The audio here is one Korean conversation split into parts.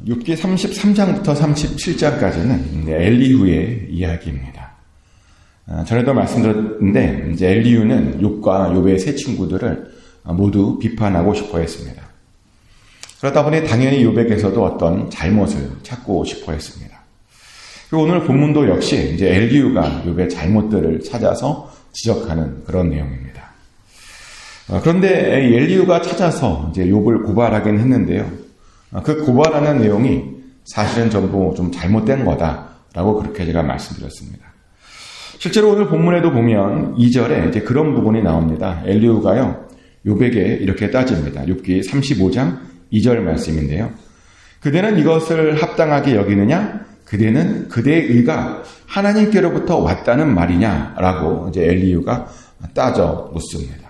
욥기 33장부터 37장까지는 엘리후의 이야기입니다. 전에도 말씀드렸는데 이제 엘리후는 욥과 욥의 세 친구들을 모두 비판하고 싶어 했습니다. 그러다 보니 당연히 욥에게서도 어떤 잘못을 찾고 싶어 했습니다. 그리고 오늘 본문도 역시 이제 엘리후가 욥의 잘못들을 찾아서 지적하는 그런 내용입니다. 그런데 엘리후가 찾아서 이제 욥을 고발하긴 했는데요. 그 고발하는 내용이 사실은 전부 좀 잘못된 거다라고 그렇게 제가 말씀드렸습니다. 실제로 오늘 본문에도 보면 2절에 이제 그런 부분이 나옵니다. 엘리후가요, 욥에게 이렇게 따집니다. 욥기 35장 2절 말씀인데요. 그대는 이것을 합당하게 여기느냐? 그대는 그대의 의가 하나님께로부터 왔다는 말이냐라고 이제 엘리후가 따져 묻습니다.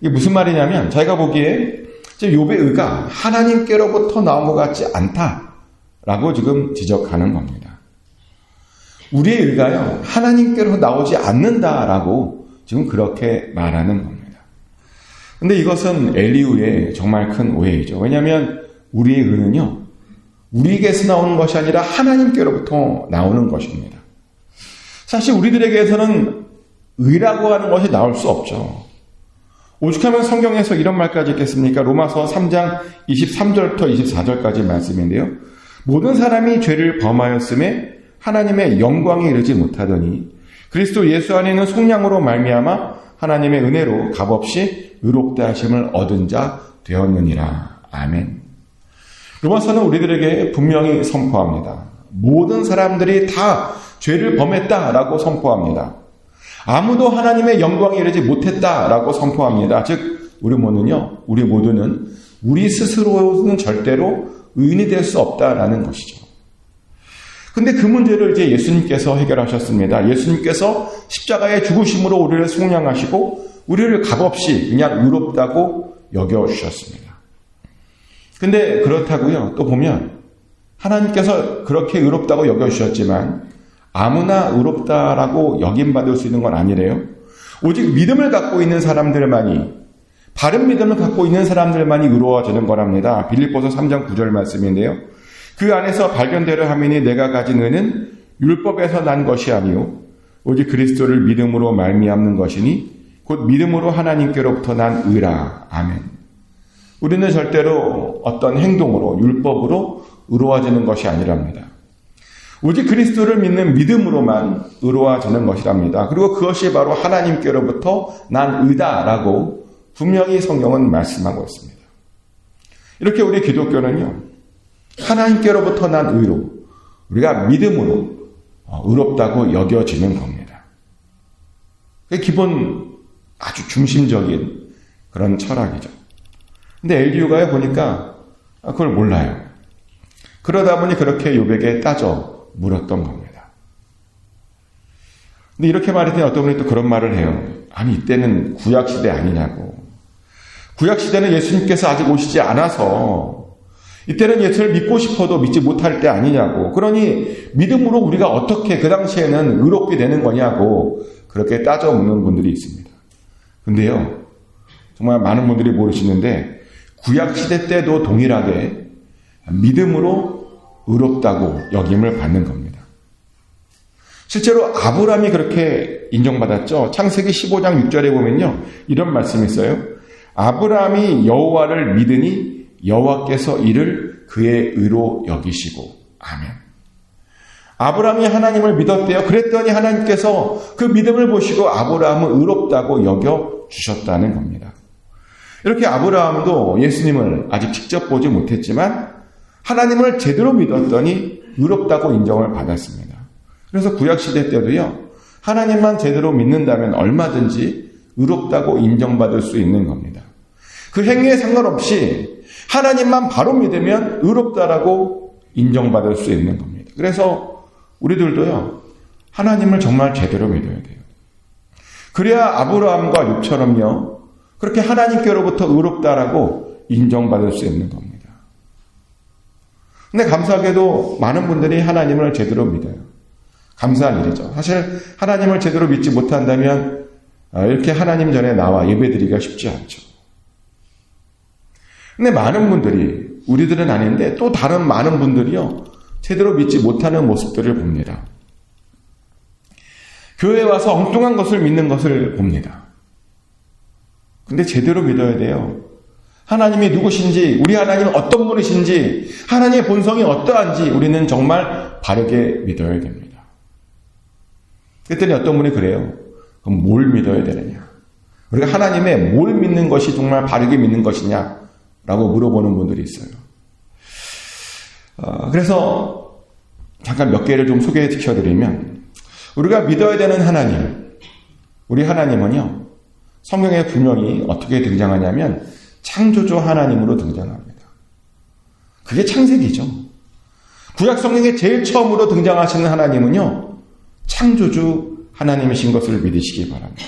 이게 무슨 말이냐면 자기가 보기에 욥의 의가 하나님께로부터 나온 것 같지 않다라고 지금 지적하는 겁니다. 우리의 의가요, 하나님께로 나오지 않는다라고 지금 그렇게 말하는 겁니다. 근데 이것은 엘리후의 정말 큰 오해이죠. 왜냐하면 우리의 의는요, 우리에게서 나오는 것이 아니라 하나님께로부터 나오는 것입니다. 사실 우리들에게서는 의라고 하는 것이 나올 수 없죠. 오죽하면 성경에서 이런 말까지 있겠습니까? 로마서 3장 23절부터 24절까지 말씀인데요. 모든 사람이 죄를 범하였음에 하나님의 영광에 이르지 못하더니 그리스도 예수 안에 있는 속량으로 말미암아 하나님의 은혜로 값없이 의롭다 하심을 얻은 자 되었느니라. 아멘. 로마서는 우리들에게 분명히 선포합니다. 모든 사람들이 다 죄를 범했다라고 선포합니다. 아무도 하나님의 영광에 이르지 못했다라고 선포합니다. 즉 우리 모두는 우리 스스로는 절대로 의인이 될 수 없다라는 것이죠. 근데 그 문제를 이제 예수님께서 해결하셨습니다. 예수님께서 십자가의 죽으심으로 우리를 속량하시고 우리를 값없이 그냥 의롭다고 여겨주셨습니다. 근데 그렇다고요. 또 보면 하나님께서 그렇게 의롭다고 여겨주셨지만 아무나 의롭다라고 여김받을 수 있는 건 아니래요. 오직 믿음을 갖고 있는 사람들만이, 바른 믿음을 갖고 있는 사람들만이 의로워지는 거랍니다. 빌립보서 3장 9절 말씀인데요. 그 안에서 발견되려 하미니 내가 가진 의는 율법에서 난 것이 아니요 오직 그리스도를 믿음으로 말미암는 것이니 곧 믿음으로 하나님께로부터 난 의라. 아멘. 우리는 절대로 어떤 행동으로, 율법으로 의로워지는 것이 아니랍니다. 오직 그리스도를 믿는 믿음으로만 의로워지는 것이랍니다. 그리고 그것이 바로 하나님께로부터 난 의다라고 분명히 성경은 말씀하고 있습니다. 이렇게 우리 기독교는요, 하나님께로부터 난 의로, 우리가 믿음으로 의롭다고 여겨지는 겁니다. 그게 기본 아주 중심적인 그런 철학이죠. 근데 엘리후가 보니까 그걸 몰라요. 그러다 보니 그렇게 욥에게 따져 물었던 겁니다. 근데 이렇게 말했더니 어떤 분이 또 그런 말을 해요. 아니 이때는 구약시대 아니냐고. 구약시대는 예수님께서 아직 오시지 않아서 이때는 예수를 믿고 싶어도 믿지 못할 때 아니냐고. 그러니 믿음으로 우리가 어떻게 그 당시에는 의롭게 되는 거냐고 그렇게 따져 묻는 분들이 있습니다. 근데요, 정말 많은 분들이 모르시는데 구약시대 때도 동일하게 믿음으로 의롭다고 여김을 받는 겁니다. 실제로 아브라함이 그렇게 인정받았죠. 창세기 15장 6절에 보면요, 이런 말씀이 있어요. 아브라함이 여호와를 믿으니 여호와께서 이를 그의 의로 여기시고. 아멘. 아브라함이 하나님을 믿었대요. 그랬더니 하나님께서 그 믿음을 보시고 아브라함을 의롭다고 여겨주셨다는 겁니다. 이렇게 아브라함도 예수님을 아직 직접 보지 못했지만 하나님을 제대로 믿었더니 의롭다고 인정을 받았습니다. 그래서 구약시대 때도요, 하나님만 제대로 믿는다면 얼마든지 의롭다고 인정받을 수 있는 겁니다. 그 행위에 상관없이 하나님만 바로 믿으면 의롭다라고 인정받을 수 있는 겁니다. 그래서 우리들도요, 하나님을 정말 제대로 믿어야 돼요. 그래야 아브라함과 욥처럼요, 그렇게 하나님께로부터 의롭다라고 인정받을 수 있는 겁니다. 근데 감사하게도 많은 분들이 하나님을 제대로 믿어요. 감사한 일이죠. 사실 하나님을 제대로 믿지 못한다면 이렇게 하나님 전에 나와 예배드리기가 쉽지 않죠. 근데 많은 분들이 우리들은 아닌데 또 다른 많은 분들이요, 제대로 믿지 못하는 모습들을 봅니다. 교회에 와서 엉뚱한 것을 믿는 것을 봅니다. 근데 제대로 믿어야 돼요. 하나님이 누구신지, 우리 하나님은 어떤 분이신지, 하나님의 본성이 어떠한지 우리는 정말 바르게 믿어야 됩니다. 그랬더니 어떤 분이 그래요. 그럼 뭘 믿어야 되느냐? 우리가 하나님의 뭘 믿는 것이 정말 바르게 믿는 것이냐? 라고 물어보는 분들이 있어요. 그래서 잠깐 몇 개를 좀 소개시켜드리면, 우리가 믿어야 되는 하나님, 우리 하나님은요, 성경에 분명히 어떻게 등장하냐면 창조주 하나님으로 등장합니다. 그게 창세기죠. 구약 성경에 제일 처음으로 등장하시는 하나님은요, 창조주 하나님이신 것을 믿으시기 바랍니다.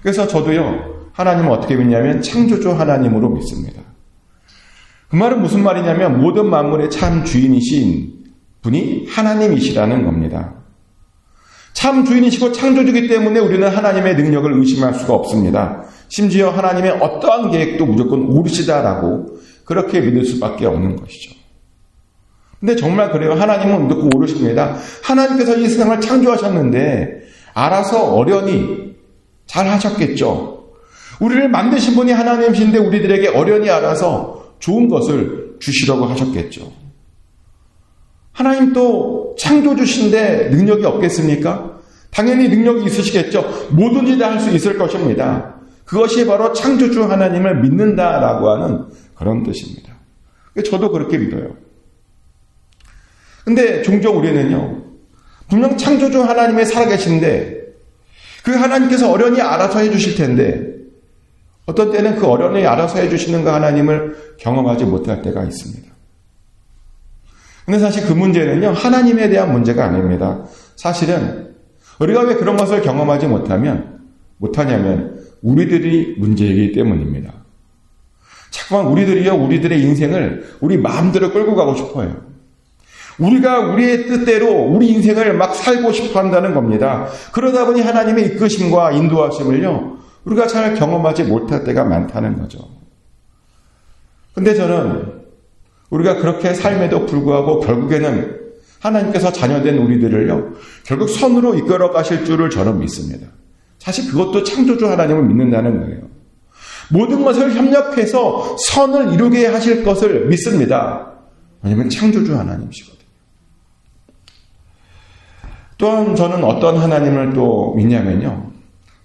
그래서 저도요, 하나님을 어떻게 믿냐면 창조주 하나님으로 믿습니다. 그 말은 무슨 말이냐면 모든 만물의 참 주인이신 분이 하나님이시라는 겁니다. 참 주인이시고 창조주이기 때문에 우리는 하나님의 능력을 의심할 수가 없습니다. 심지어 하나님의 어떠한 계획도 무조건 옳으시다라고 그렇게 믿을 수밖에 없는 것이죠. 근데 정말 그래요. 하나님은 무조건 옳으십니다. 하나님께서 이 세상을 창조하셨는데 알아서 어련히 잘 하셨겠죠. 우리를 만드신 분이 하나님이신데 우리들에게 어련히 알아서 좋은 것을 주시려고 하셨겠죠. 하나님 또 창조주신데 능력이 없겠습니까? 당연히 능력이 있으시겠죠. 뭐든지 다 할 수 있을 것입니다. 그것이 바로 창조주 하나님을 믿는다라고 하는 그런 뜻입니다. 저도 그렇게 믿어요. 근데 종종 우리는요, 분명 창조주 하나님이 살아계신데 그 하나님께서 어련히 알아서 해주실 텐데 어떤 때는 그 어련히 알아서 해주시는 그 하나님을 경험하지 못할 때가 있습니다. 근데 사실 그 문제는요, 하나님에 대한 문제가 아닙니다. 사실은 우리가 왜 그런 것을 경험하지 못하냐면 우리들이 문제이기 때문입니다. 자꾸만 우리들이요, 우리들의 인생을 우리 마음대로 끌고 가고 싶어요. 우리가 우리의 뜻대로 우리 인생을 막 살고 싶어 한다는 겁니다. 그러다 보니 하나님의 이끄심과 인도하심을요, 우리가 잘 경험하지 못할 때가 많다는 거죠. 근데 저는 우리가 그렇게 삶에도 불구하고 결국에는 하나님께서 자녀된 우리들을요, 결국 선으로 이끌어 가실 줄을 저는 믿습니다. 사실 그것도 창조주 하나님을 믿는다는 거예요. 모든 것을 협력해서 선을 이루게 하실 것을 믿습니다. 왜냐하면 창조주 하나님이시거든요. 또한 저는 어떤 하나님을 또 믿냐면요,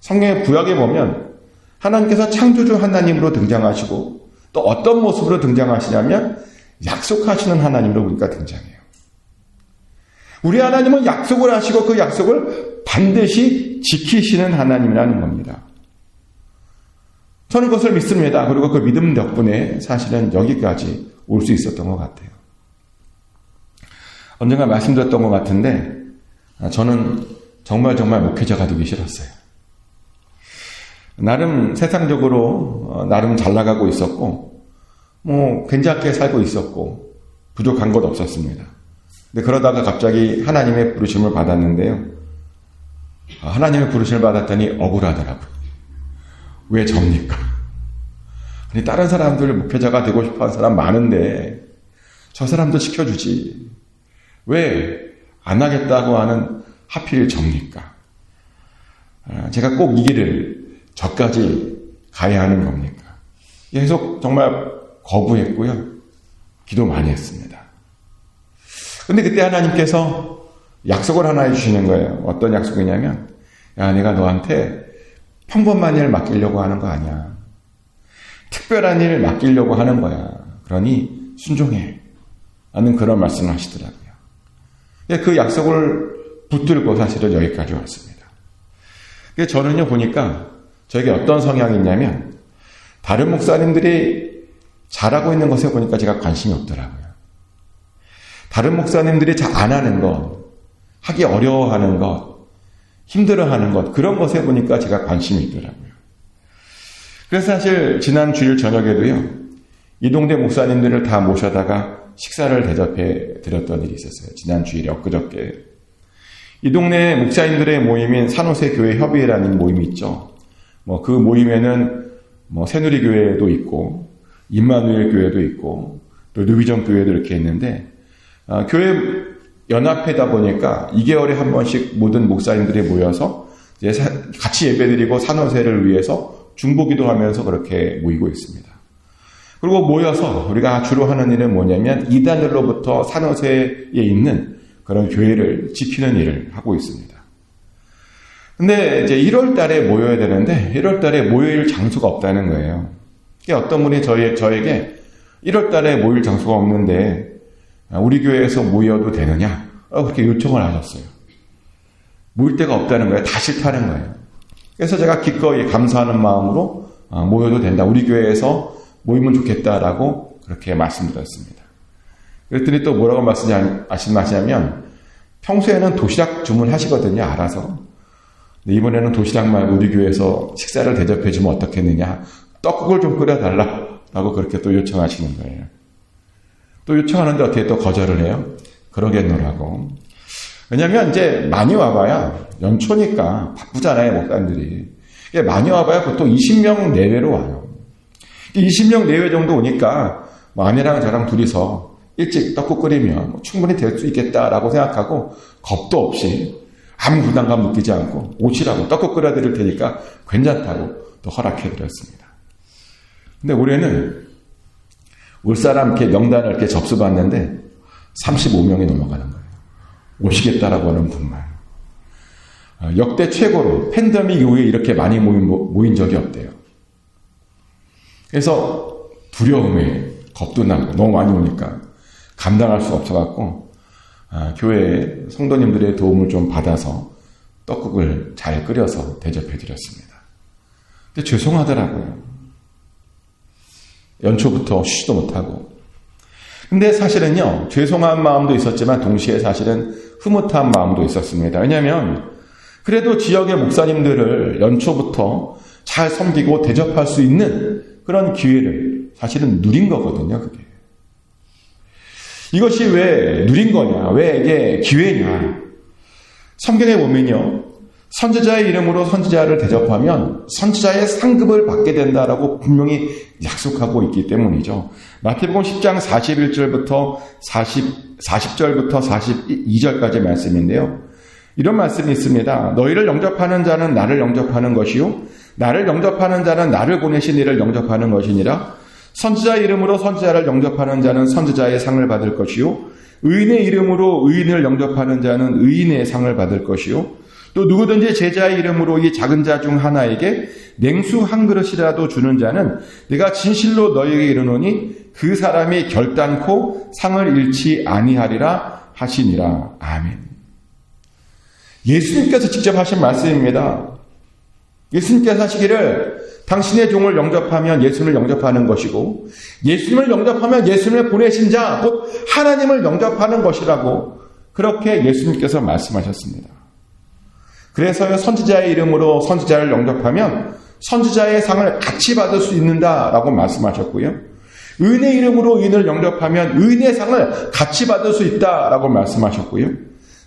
성경의 구약에 보면 하나님께서 창조주 하나님으로 등장하시고 또 어떤 모습으로 등장하시냐면 약속하시는 하나님으로 우리가 등장해요. 우리 하나님은 약속을 하시고 그 약속을 반드시 지키시는 하나님이라는 겁니다. 저는 그것을 믿습니다. 그리고 그 믿음 덕분에 사실은 여기까지 올 수 있었던 것 같아요. 언젠가 말씀드렸던 것 같은데 저는 정말 목회자가 되기 싫었어요. 나름 세상적으로 나름 잘 나가고 있었고 괜찮게 살고 있었고 부족한 것 없었습니다. 근데 그러다가 갑자기 하나님의 부르심을 받았는데요. 하나님의 부르심을 받았더니 억울하더라고요. 왜 접니까? 아니, 다른 사람들 목회자가 되고 싶어하는 사람 많은데 저 사람도 시켜주지. 왜 안 하겠다고 하는 하필 접니까? 제가 꼭 이 길을 저까지 가야 하는 겁니까? 계속 정말 거부했고요. 기도 많이 했습니다. 근데 그때 하나님께서 약속을 하나 해주시는 거예요. 어떤 약속이냐면, 야, 내가 너한테 평범한 일 맡기려고 하는 거 아니야. 특별한 일 맡기려고 하는 거야. 그러니 순종해. 라는 그런 말씀을 하시더라고요. 그 약속을 붙들고 사실은 여기까지 왔습니다. 저는요, 보니까 저에게 어떤 성향이 있냐면, 다른 목사님들이 잘하고 있는 것에 보니까 제가 관심이 없더라고요. 다른 목사님들이 잘 안 하는 것, 하기 어려워하는 것, 힘들어하는 것, 그런 것에 보니까 제가 관심이 있더라고요. 그래서 사실 지난 주일 저녁에도요, 이 동네 목사님들을 다 모셔다가 식사를 대접해 드렸던 일이 있었어요. 지난 주일에 엊그저께. 이 동네 목사님들의 모임인 산호세 교회 협의회라는 모임이 있죠. 그 모임에는 새누리교회도 있고 임마누엘 교회도 있고 또 누비전 교회도 이렇게 있는데 교회 연합회다 보니까 2개월에 한 번씩 모든 목사님들이 모여서 이제 같이 예배드리고 산호세를 위해서 중보기도 하면서 그렇게 모이고 있습니다. 그리고 모여서 우리가 주로 하는 일은 뭐냐면 이단들로부터 산호세에 있는 그런 교회를 지키는 일을 하고 있습니다. 근데 이제 1월 달에 모여야 되는데 1월 달에 모일 장소가 없다는 거예요. 어떤 분이 저에게 1월 달에 모일 장소가 없는데 우리 교회에서 모여도 되느냐? 그렇게 요청을 하셨어요. 모일 데가 없다는 거예요. 다 싫다는 거예요. 그래서 제가 기꺼이 감사하는 마음으로 모여도 된다. 우리 교회에서 모이면 좋겠다라고 그렇게 말씀드렸습니다. 그랬더니 또 뭐라고 말씀하시냐면 평소에는 도시락 주문하시거든요. 알아서. 근데 이번에는 도시락 말고 우리 교회에서 식사를 대접해주면 어떻겠느냐. 떡국을 좀 끓여달라고 그렇게 또 요청하시는 거예요. 또 요청하는데 어떻게 또 거절을 해요? 그러겠노라고. 왜냐면 이제 많이 와봐야 연초니까 바쁘잖아요, 목사님들이. 많이 와봐야 보통 20명 내외로 와요. 20명 내외 정도 오니까 아내랑 저랑 둘이서 일찍 떡국 끓이면 충분히 될 수 있겠다라고 생각하고 겁도 없이 아무 부담감 느끼지 않고 오시라고 떡국 끓여드릴 테니까 괜찮다고 또 허락해드렸습니다. 근데 올해는 올 사람 이렇게 명단을 이렇게 접수받는데 35명이 넘어가는 거예요. 오시겠다라고 하는 분만. 역대 최고로 팬데믹 이후에 이렇게 많이 모인 적이 없대요. 그래서 두려움에 겁도 나고 너무 많이 오니까 감당할 수 없어갖고 교회 성도님들의 도움을 좀 받아서 떡국을 잘 끓여서 대접해드렸습니다. 근데 죄송하더라고요. 연초부터 쉬지도 못하고. 근데 사실은요, 죄송한 마음도 있었지만 동시에 사실은 흐뭇한 마음도 있었습니다. 왜냐하면 그래도 지역의 목사님들을 연초부터 잘 섬기고 대접할 수 있는 그런 기회를 사실은 누린 거거든요, 그게. 이것이 왜 누린 거냐, 왜 이게 기회냐. 성경에 보면요, 선지자의 이름으로 선지자를 대접하면 선지자의 상급을 받게 된다라고 분명히 약속하고 있기 때문이죠. 마태복음 10장 41절부터 40절부터 42절까지 말씀인데요. 이런 말씀이 있습니다. 너희를 영접하는 자는 나를 영접하는 것이요 나를 영접하는 자는 나를 보내신 이를 영접하는 것이니라. 선지자의 이름으로 선지자를 영접하는 자는 선지자의 상을 받을 것이요 의인의 이름으로 의인을 영접하는 자는 의인의 상을 받을 것이요 또 누구든지 제자의 이름으로 이 작은 자 중 하나에게 냉수 한 그릇이라도 주는 자는 내가 진실로 너희에게 이르노니 그 사람이 결단코 상을 잃지 아니하리라 하시니라. 아멘. 예수님께서 직접 하신 말씀입니다. 예수님께서 하시기를 당신의 종을 영접하면 예수님을 영접하는 것이고 예수님을 영접하면 예수님을 보내신 자 곧 하나님을 영접하는 것이라고 그렇게 예수님께서 말씀하셨습니다. 그래서 선지자의 이름으로 선지자를 영접하면 선지자의 상을 같이 받을 수 있는다라고 말씀하셨고요. 의인의 이름으로 의인을 영접하면 의인의 상을 같이 받을 수 있다라고 말씀하셨고요.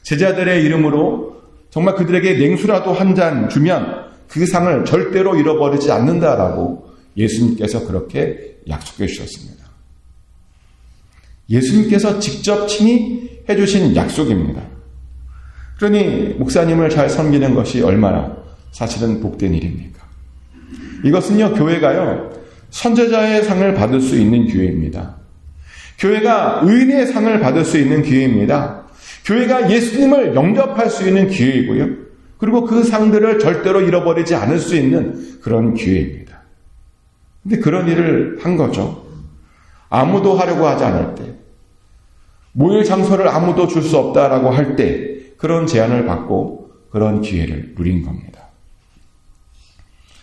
제자들의 이름으로 정말 그들에게 냉수라도 한 잔 주면 그 상을 절대로 잃어버리지 않는다라고 예수님께서 그렇게 약속해 주셨습니다. 예수님께서 직접 친히 해주신 약속입니다. 그러니 목사님을 잘 섬기는 것이 얼마나 사실은 복된 일입니까? 이것은요, 교회가요, 선지자의 상을 받을 수 있는 기회입니다. 교회가 의인의 상을 받을 수 있는 기회입니다. 교회가 예수님을 영접할 수 있는 기회이고요. 그리고 그 상들을 절대로 잃어버리지 않을 수 있는 그런 기회입니다. 근데 그런 일을 한 거죠. 아무도 하려고 하지 않을 때, 모일 장소를 아무도 줄 수 없다라고 할 때, 그런 제안을 받고 그런 기회를 누린 겁니다.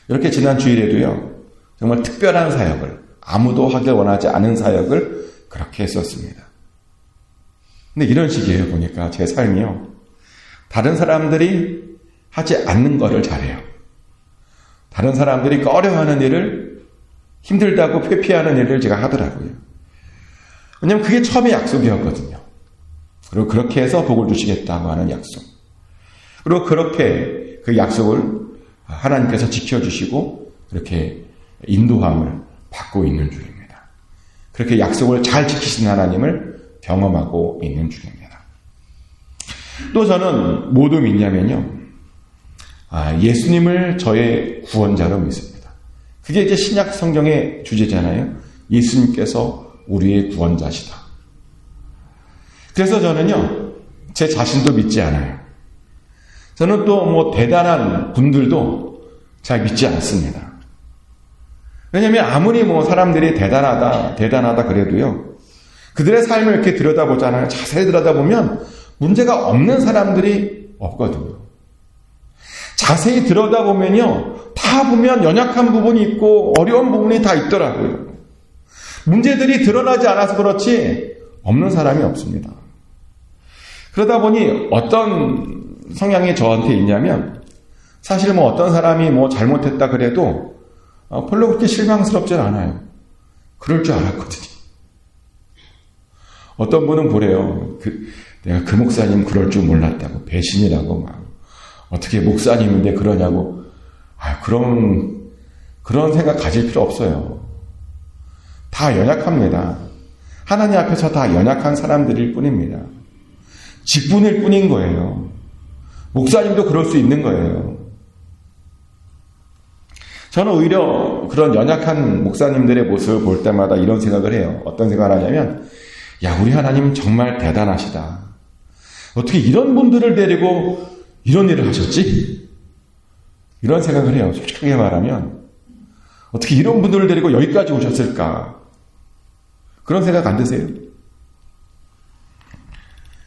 이렇게 지난 주일에도요, 정말 특별한 사역을, 아무도 하길 원하지 않은 사역을 그렇게 했었습니다. 근데 이런 식이에요, 보니까 제 삶이요. 다른 사람들이 하지 않는 거를 잘해요. 다른 사람들이 꺼려하는 일을, 힘들다고 회피하는 일을 제가 하더라고요. 왜냐면 그게 처음에 약속이었거든요. 그리고 그렇게 해서 복을 주시겠다고 하는 약속. 그리고 그렇게 그 약속을 하나님께서 지켜주시고 그렇게 인도함을 받고 있는 중입니다. 그렇게 약속을 잘 지키신 하나님을 경험하고 있는 중입니다. 또 저는 뭐도 믿냐면요. 예수님을 저의 구원자로 믿습니다. 그게 이제 신약 성경의 주제잖아요. 예수님께서 우리의 구원자시다. 그래서 저는요, 제 자신도 믿지 않아요. 저는 또 대단한 분들도 잘 믿지 않습니다. 왜냐하면 아무리 사람들이 대단하다 그래도요, 그들의 삶을 이렇게 들여다보잖아요. 자세히 들여다보면 문제가 없는 사람들이 없거든요. 자세히 들여다보면요, 다 보면 연약한 부분이 있고 어려운 부분이 다 있더라고요. 문제들이 드러나지 않아서 그렇지 없는 사람이 없습니다. 그러다 보니 어떤 성향이 저한테 있냐면, 사실 어떤 사람이 잘못했다 그래도 별로 그렇게 실망스럽진 않아요. 그럴 줄 알았거든요. 어떤 분은 그래요. 내가 그 목사님 그럴 줄 몰랐다고, 배신이라고 어떻게 목사님인데 그러냐고. 그런 생각 가질 필요 없어요. 다 연약합니다. 하나님 앞에서 다 연약한 사람들일 뿐입니다. 직분일 뿐인 거예요. 목사님도 그럴 수 있는 거예요. 저는 오히려 그런 연약한 목사님들의 모습을 볼 때마다 이런 생각을 해요. 어떤 생각을 하냐면, 우리 하나님 정말 대단하시다. 어떻게 이런 분들을 데리고 이런 일을 하셨지? 이런 생각을 해요. 솔직하게 말하면 어떻게 이런 분들을 데리고 여기까지 오셨을까? 그런 생각 안 드세요?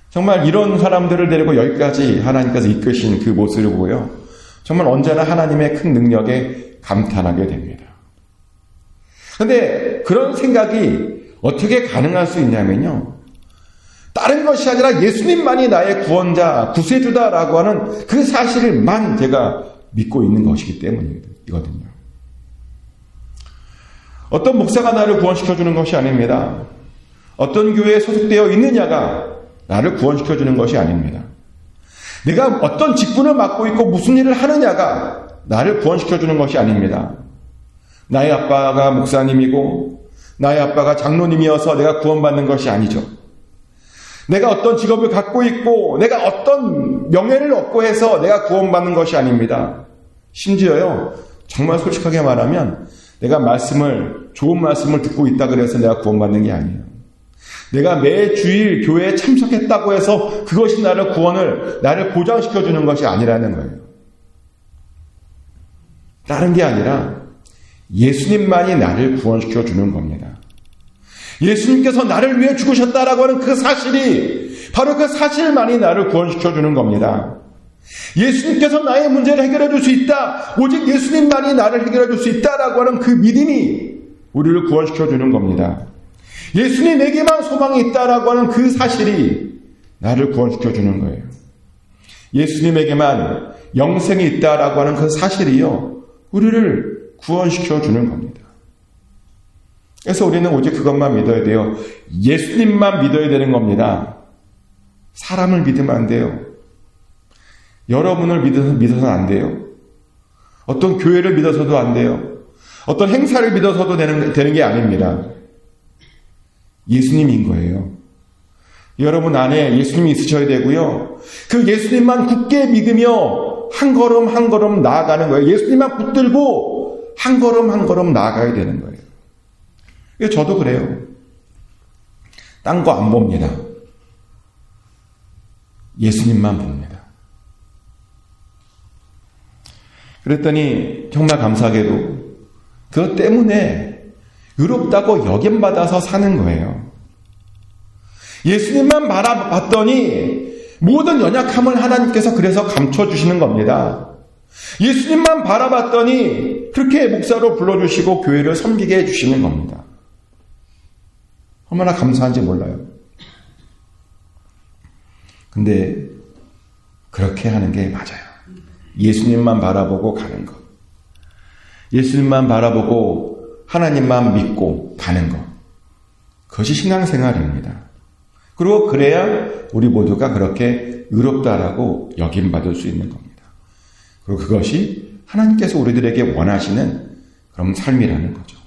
정말 이런 사람들을 데리고 여기까지 하나님께서 이끄신 그 모습을 보고요, 정말 언제나 하나님의 큰 능력에 감탄하게 됩니다. 그런데 그런 생각이 어떻게 가능할 수 있냐면요, 다른 것이 아니라 예수님만이 나의 구원자, 구세주다라고 하는 그 사실을만 제가 믿고 있는 것이기 때문이거든요. 어떤 목사가 나를 구원시켜주는 것이 아닙니다. 어떤 교회에 소속되어 있느냐가 나를 구원시켜주는 것이 아닙니다. 내가 어떤 직분을 맡고 있고 무슨 일을 하느냐가 나를 구원시켜주는 것이 아닙니다. 나의 아빠가 목사님이고 나의 아빠가 장로님이어서 내가 구원받는 것이 아니죠. 내가 어떤 직업을 갖고 있고 내가 어떤 명예를 얻고 해서 내가 구원받는 것이 아닙니다. 심지어요, 정말 솔직하게 말하면 내가 좋은 말씀을 듣고 있다 그래서 내가 구원받는 게 아니에요. 내가 매 주일 교회에 참석했다고 해서 그것이 나를 보장시켜주는 것이 아니라는 거예요. 다른 게 아니라 예수님만이 나를 구원시켜주는 겁니다. 예수님께서 나를 위해 죽으셨다라고 하는 그 사실이, 바로 그 사실만이 나를 구원시켜주는 겁니다. 예수님께서 나의 문제를 해결해 줄 수 있다, 오직 예수님만이 나를 해결해 줄 수 있다라고 하는 그 믿음이 우리를 구원시켜주는 겁니다. 예수님에게만 소망이 있다라고 하는 그 사실이 나를 구원시켜주는 거예요. 예수님에게만 영생이 있다라고 하는 그 사실이요, 우리를 구원시켜주는 겁니다. 그래서 우리는 오직 그것만 믿어야 돼요. 예수님만 믿어야 되는 겁니다. 사람을 믿으면 안 돼요. 여러분을 믿어서는 안 돼요. 어떤 교회를 믿어서도 안 돼요. 어떤 행사를 믿어서도 되는 게 아닙니다. 예수님인 거예요. 여러분 안에 예수님이 있으셔야 되고요, 그 예수님만 굳게 믿으며 한 걸음 한 걸음 나아가는 거예요. 예수님만 붙들고 한 걸음 한 걸음 나아가야 되는 거예요. 저도 그래요. 딴 거 안 봅니다. 예수님만 봅니다. 그랬더니 정말 감사하게도 그것 때문에 의롭다고 여김받아서 사는 거예요. 예수님만 바라봤더니 모든 연약함을 하나님께서 그래서 감춰주시는 겁니다. 예수님만 바라봤더니 그렇게 목사로 불러주시고 교회를 섬기게 해주시는 겁니다. 얼마나 감사한지 몰라요. 근데 그렇게 하는 게 맞아요. 예수님만 바라보고 가는 것, 예수님만 바라보고 하나님만 믿고 가는 것, 그것이 신앙생활입니다. 그리고 그래야 우리 모두가 그렇게 의롭다라고 여김받을 수 있는 겁니다. 그리고 그것이 하나님께서 우리들에게 원하시는 그런 삶이라는 거죠.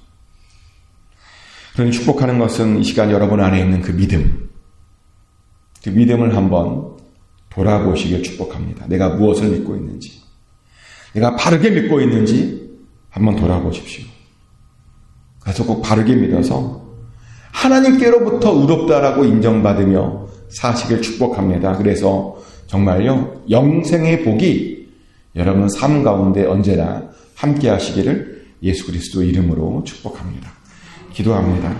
그러니 축복하는 것은 이 시간 여러분 안에 있는 그 믿음을 한번 돌아보시길 축복합니다. 내가 무엇을 믿고 있는지, 내가 바르게 믿고 있는지 한번 돌아보십시오. 그래서 꼭 바르게 믿어서 하나님께로부터 의롭다라고 인정받으며 사시길 축복합니다. 그래서 정말요, 영생의 복이 여러분 삶 가운데 언제나 함께 하시기를 예수 그리스도 이름으로 축복합니다. 기도합니다.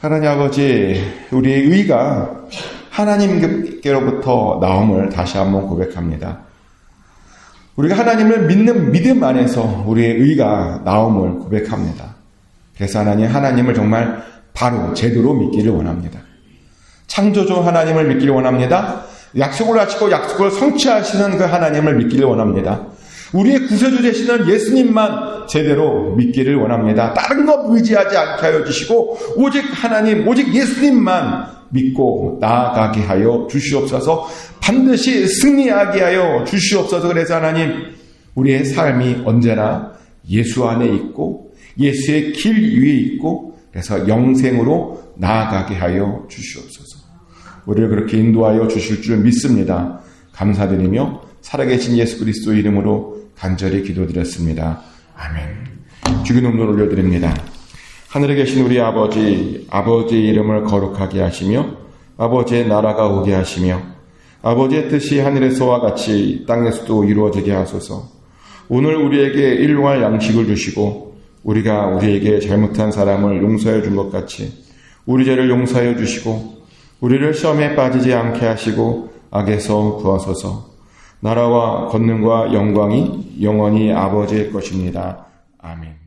하나님 아버지, 우리의 의가 하나님께로부터 나옴을 다시 한번 고백합니다. 우리가 하나님을 믿는 믿음 안에서 우리의 의가 나옴을 고백합니다. 그래서 하나님을 정말 바로 제대로 믿기를 원합니다. 창조주 하나님을 믿기를 원합니다. 약속을 하시고 약속을 성취하시는 그 하나님을 믿기를 원합니다. 우리의 구세주 되시는 예수님만 제대로 믿기를 원합니다. 다른 것 의지하지 않게 하여 주시고 오직 하나님, 오직 예수님만 믿고 나아가게 하여 주시옵소서. 반드시 승리하게 하여 주시옵소서. 그래서 하나님, 우리의 삶이 언제나 예수 안에 있고 예수의 길 위에 있고 그래서 영생으로 나아가게 하여 주시옵소서. 우리를 그렇게 인도하여 주실 줄 믿습니다. 감사드리며 살아계신 예수 그리스도 이름으로 간절히 기도드렸습니다. 아멘. 주기도 눈을 올려드립니다. 하늘에 계신 우리 아버지, 아버지의 이름을 거룩하게 하시며 아버지의 나라가 오게 하시며 아버지의 뜻이 하늘에서와 같이 땅에서도 이루어지게 하소서. 오늘 우리에게 일용할 양식을 주시고 우리가 우리에게 잘못한 사람을 용서해 준 것 같이 우리 죄를 용서해 주시고 우리를 시험에 빠지지 않게 하시고 악에서 구하소서. 나라와 권능과 영광이 영원히 아버지의 것입니다. 아멘.